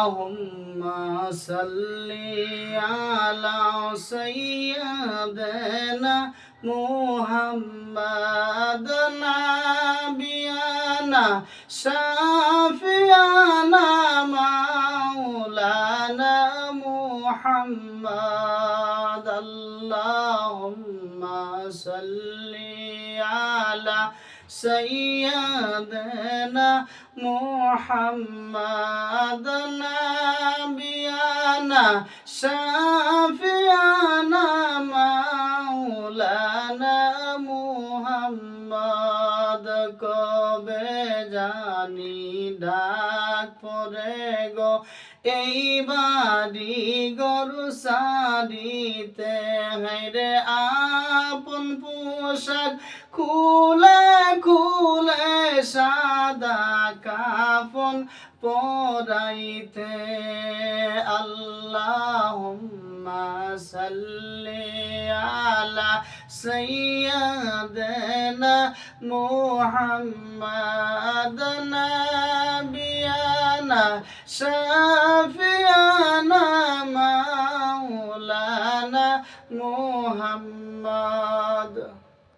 Allahumma salli ala sayyidina Muhammad nabiyana shafi'ana maulana Muhammad. Allahumma salli ala sayyidina Muhammad nabiyana shafi'ana maulana Muhammad. কবে জানি ডাক পড়ে গো এই বাড়ি গরু সারিতে, হায়রে আপন পোশাক খুলে খুলে সাদা কাফন পরাইতে। আল্লাহুম্মা সাল্লি আলা সাইয়্যিদিনা মুহাম্মাদ নাবিয়ানা শাফিয়ানা মাওলানা মুহাম্মাদ।